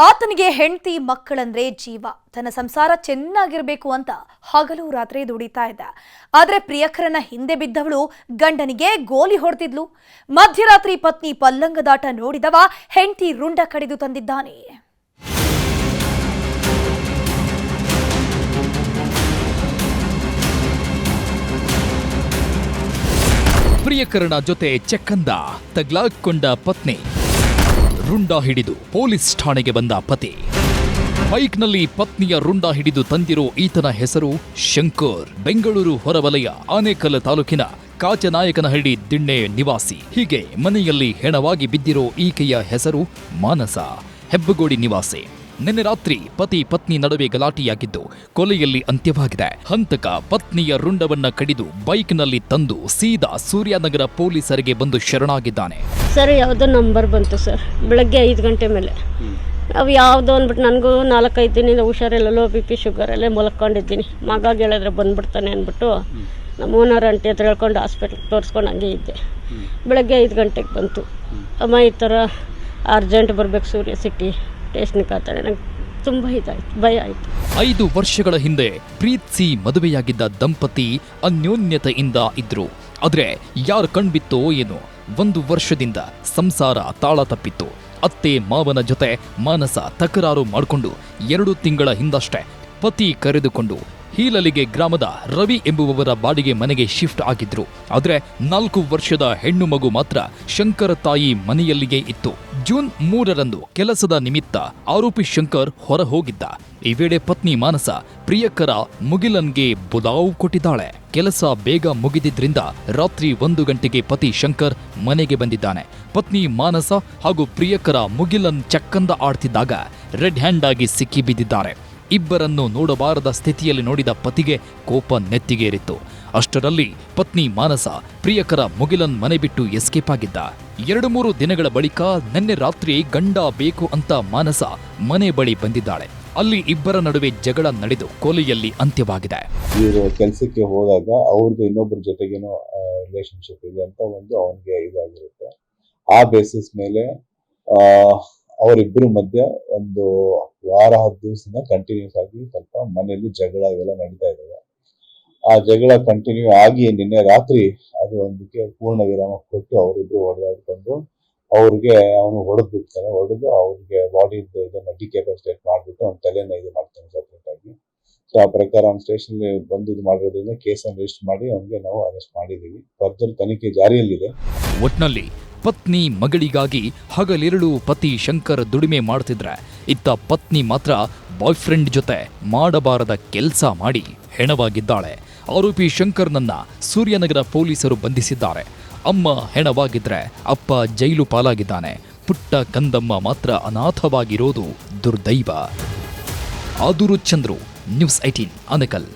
ಆತನಿಗೆ ಹೆಂಡತಿ ಮಕ್ಕಳಂದ್ರೆ ಜೀವ. ತನ್ನ ಸಂಸಾರ ಚೆನ್ನಾಗಿರಬೇಕು ಅಂತ ಹಗಲು ರಾತ್ರಿ ದುಡಿತಾ ಇದ್ದ. ಆದ್ರೆ ಪ್ರಿಯಕರನ ಹಿಂದೆ ಬಿದ್ದವಳು ಗಂಡನಿಗೆ ಗೋಲಿ ಹೊಡೆದಿದ್ಲು. ಮಧ್ಯರಾತ್ರಿ ಪತ್ನಿ ಪಲ್ಲಂಗದಾಟ ನೋಡಿದವ ಹೆಂಡತಿ ರುಂಡ ಕಡಿದು ತಂದಿದ್ದಾನೆ. ಪ್ರಿಯಕರನ ಜೊತೆ ಚೆಕ್ಕಂದ ತಗ್ಲಾಕೊಂಡ ಪತ್ನಿ, ರುಂಡ ಹಿಡಿದು ಪೊಲೀಸ್ ಠಾಣೆಗೆ ಬಂದ ಪತಿ. ಬೈಕ್ನಲ್ಲಿ ಪತ್ನಿಯ ರುಂಡ ಹಿಡಿದು ತಂದಿರೋ ಈತನ ಹೆಸರು ಶಂಕರ್. ಬೆಂಗಳೂರು ಹೊರವಲಯ ಆನೇಕಲ್ ತಾಲೂಕಿನ ಕಾಚನಾಯಕನಹಳ್ಳಿ ದಿಣ್ಣೆ ನಿವಾಸಿ. ಹೀಗೆ ಮನೆಯಲ್ಲಿ ಹೆಣವಾಗಿ ಬಿದ್ದಿರೋ ಈಕೆಯ ಹೆಸರು ಮಾನಸ, ಹೆಬ್ಬಗೋಡಿ ನಿವಾಸಿ. ನಿನ್ನೆ ರಾತ್ರಿ ಪತಿ ಪತ್ನಿ ನಡುವೆ ಗಲಾಟೆಯಾಗಿದ್ದು ಕೊಲೆಯಲ್ಲಿ ಅಂತ್ಯವಾಗಿದೆ. ಹಂತಕ ಪತ್ನಿಯ ರುಂಡವನ್ನ ಕಡಿದು ಬೈಕ್ನಲ್ಲಿ ತಂದು ಸೀದಾ ಸೂರ್ಯನಗರ ಪೊಲೀಸರಿಗೆ ಬಂದು ಶರಣಾಗಿದ್ದಾನೆ. ಸರ್, ಯಾವುದೋ ನಂಬರ್ ಬಂತು ಸರ್, ಬೆಳಗ್ಗೆ 5 ಗಂಟೆ ಮೇಲೆ. ಅವು ಯಾವುದೋ ಅಂದ್ಬಿಟ್ಟು ನನಗೂ 4-5 ದಿನದಿಂದ ಹುಷಾರಿಲ್ಲ, ಲೋ BP ಶುಗರ್ ಎಲ್ಲ ಮಲ್ಕೊಂಡಿದ್ದೀನಿ. ಮಗ ಹೇಳಿದ್ರೆ ಬಂದ್ಬಿಡ್ತಾನೆ ಅಂದ್ಬಿಟ್ಟು ನಮ್ಮ ಓನರ್ ಆಂಟಿ ಹತ್ರ ಹೇಳ್ಕೊಂಡು ಹಾಸ್ಪಿಟ್ಲಿಗೆ ತೋರಿಸ್ಕೊಂಡು ಹಂಗೆ ಇದ್ದೆ. ಬೆಳಗ್ಗೆ 5 ಗಂಟೆಗೆ ಬಂತು. ಅಮ್ಮ ಈ ಥರ ಅರ್ಜೆಂಟ್ ಬರಬೇಕು ಸೂರ್ಯ ಸಿಟಿ ಸ್ಟೇಷನ್ಗೆ ಆತಾರೆ. ನಂಗೆ ತುಂಬ ಇದಾಯ್ತು, ಭಯ ಆಯಿತು. 5 ವರ್ಷಗಳ ಹಿಂದೆ ಪ್ರೀತಿಸಿ ಮದುವೆಯಾಗಿದ್ದ ದಂಪತಿ ಅನ್ಯೋನ್ಯತೆಯಿಂದ ಇದ್ರು. ಆದ್ರೆ ಯಾರ ಕಣ್ಬಿತ್ತೋ ಏನೋ 1 ವರ್ಷದಿಂದ ಸಂಸಾರ ತಾಳ ತಪ್ಪಿತ್ತು. ಅತ್ತೆ ಮಾವನ ಜೊತೆ ಮಾನಸ ತಕರಾರು ಮಾಡಿಕೊಂಡು 2 ತಿಂಗಳ ಹಿಂದಷ್ಟೇ ಪತಿ ಕರೆದುಕೊಂಡು ಹೀಲಲಿಗೆ ಗ್ರಾಮದ ರವಿ ಎಂಬುವವರ ಬಾಡಿಗೆ ಮನೆಗೆ ಶಿಫ್ಟ್ ಆಗಿದ್ರು. ಆದ್ರೆ 4 ವರ್ಷದ ಹೆಣ್ಣು ಮಗು ಮಾತ್ರ ಶಂಕರ ತಾಯಿ ಮನೆಯಲ್ಲಿಯೇ ಇತ್ತು. ಜೂನ್ 3ರಂದು ಕೆಲಸದ ನಿಮಿತ್ತ ಆರೋಪಿ ಶಂಕರ್ ಹೊರ ಹೋಗಿದ್ದ. ಈ ವೇಳೆ ಪತ್ನಿ ಮಾನಸ ಪ್ರಿಯಕರ ಮುಗಿಲನ್ಗೆ ಬುಲಾವ್ ಕೊಟ್ಟಿದ್ದಾಳೆ. ಕೆಲಸ ಬೇಗ ಮುಗಿದಿದ್ರಿಂದ ರಾತ್ರಿ 1 ಗಂಟೆಗೆ ಪತಿ ಶಂಕರ್ ಮನೆಗೆ ಬಂದಿದ್ದಾನೆ. ಪತ್ನಿ ಮಾನಸ ಹಾಗೂ ಪ್ರಿಯಕರ ಮುಗಿಲನ್ ಚಕ್ಕಂದ ಆಡ್ತಿದ್ದಾಗ ರೆಡ್ ಹ್ಯಾಂಡ್ ಆಗಿ ಸಿಕ್ಕಿ ಬಿದ್ದಿದ್ದಾರೆ. ಇಬ್ಬರನ್ನು ನೋಡಬಾರದ ಸ್ಥಿತಿಯಲ್ಲಿ ನೋಡಿದ ಪತಿಗೆ ಕೋಪ ನೆತ್ತಿಗೇರಿತ್ತು. ಅಷ್ಟರಲ್ಲಿ ಪತ್ನಿ ಮಾನಸ ಪ್ರಿಯಕರ ಮುಗಿಲನ್ ಮನೆ ಬಿಟ್ಟು ಎಸ್ಕೇಪ್ ಆಗಿದ್ದ. 2-3 ದಿನಗಳ ಬಳಿಕ ನಿನ್ನೆ ರಾತ್ರಿ ಗಂಡ ಬೇಕು ಅಂತ ಮಾನಸ ಮನೆ ಬಳಿ ಬಂದಿದ್ದಾಳೆ. ಅಲ್ಲಿ ಇಬ್ಬರ ನಡುವೆ ಜಗಳ ನಡೆದು ಕೊಲೆಯಲ್ಲಿ ಅಂತ್ಯವಾಗಿದೆ. ಇವರು ಕೆಲಸಕ್ಕೆ ಹೋದಾಗ ಅವ್ರದ್ದು ಇನ್ನೊಬ್ಬರ ಜೊತೆಗೇನೋ ರಿಲೇಶನ್ಶಿಪ್ ಇದೆ ಅಂತ ಒಂದು ಅವನಿಗೆ ಇದಾಗಿರುತ್ತೆ. ಆ ಬೇಸಿಸ್ ಮೇಲೆ ಅವರಿಬ್ಬರ ಮಧ್ಯೆ ಒಂದು ವಾರ 10 ದಿವಸದಿಂದ ಕಂಟಿನ್ಯೂಸ್ ಆಗಿ ಸ್ವಲ್ಪ ಮನೆಯಲ್ಲಿ ಜಗಳ ಇವೆಲ್ಲ ನಡೀತಾ ಇದ್ದಾವೆ. ಆ ಜಗಳ ಕಂಟಿನ್ಯೂ ಆಗಿ ನಿನ್ನೆ ರಾತ್ರಿ ಅದು ಒಂದಕ್ಕೆ ಪೂರ್ಣ ವಿರಾಮ ಕೊಟ್ಟು ಅವರಿಬ್ರು ಹೊಡೆದಾಡ್ಕೊಂಡು ಅವ್ರಿಗೆ ಅವನು ಹೊಡೆದು ಬಿಡ್ತಾನೆ. ಹೊಡೆದು ಅವ್ರಿಗೆ ಬಾಡಿ ಇದನ್ನ ಡಿಕ್ಯಾಪಿಟೇಟ್ ಮಾಡಿಬಿಟ್ಟು ಅವ್ನ ತಲೆನ ಇದು ಮಾಡ್ತಾನೆ ಸಪ್ರೇಟ್ ಆಗಿ. ಸೊ ಆ ಪ್ರಕಾರ ಅವ್ನ ಸ್ಟೇಷನ್ ಬಂದು ಇದು ಮಾಡಿರೋದ್ರಿಂದ ಕೇಸನ್ನು ರಿಜಿಸ್ಟರ್ ಮಾಡಿ ಅವನಿಗೆ ನಾವು ಅರೆಸ್ಟ್ ಮಾಡಿದ್ದೀವಿ. ಫರ್ದರ್ ತನಿಖೆ ಜಾರಿಯಲ್ಲಿದೆ. ಒಟ್ನಲ್ಲಿ ಪತ್ನಿ ಮಗಳಿಗಾಗಿ ಹಗಲಿರುಳು ಪತಿ ಶಂಕರ್ ದುಡಿಮೆ ಮಾಡ್ತಿದ್ರೆ, ಇತ್ತ ಪತ್ನಿ ಮಾತ್ರ ಬಾಯ್ ಫ್ರೆಂಡ್ ಜೊತೆ ಮಾಡಬಾರದ ಕೆಲಸ ಮಾಡಿ ಹೆಣವಾಗಿದ್ದಾಳೆ. ಆರೋಪಿ ಶಂಕರ್ನನ್ನ ಸೂರ್ಯನಗರ ಪೊಲೀಸರು ಬಂಧಿಸಿದ್ದಾರೆ. ಅಮ್ಮ ಹೆಣವಾಗಿದ್ರೆ ಅಪ್ಪ ಜೈಲು ಪಾಲಾಗಿದ್ದಾನೆ. ಪುಟ್ಟ ಕಂದಮ್ಮ ಮಾತ್ರ ಅನಾಥವಾಗಿರೋದು ದುರ್ದೈವ. ಆದೂರು ಚಂದ್ರು, ನ್ಯೂಸ್ 18 ಆನೇಕಲ್.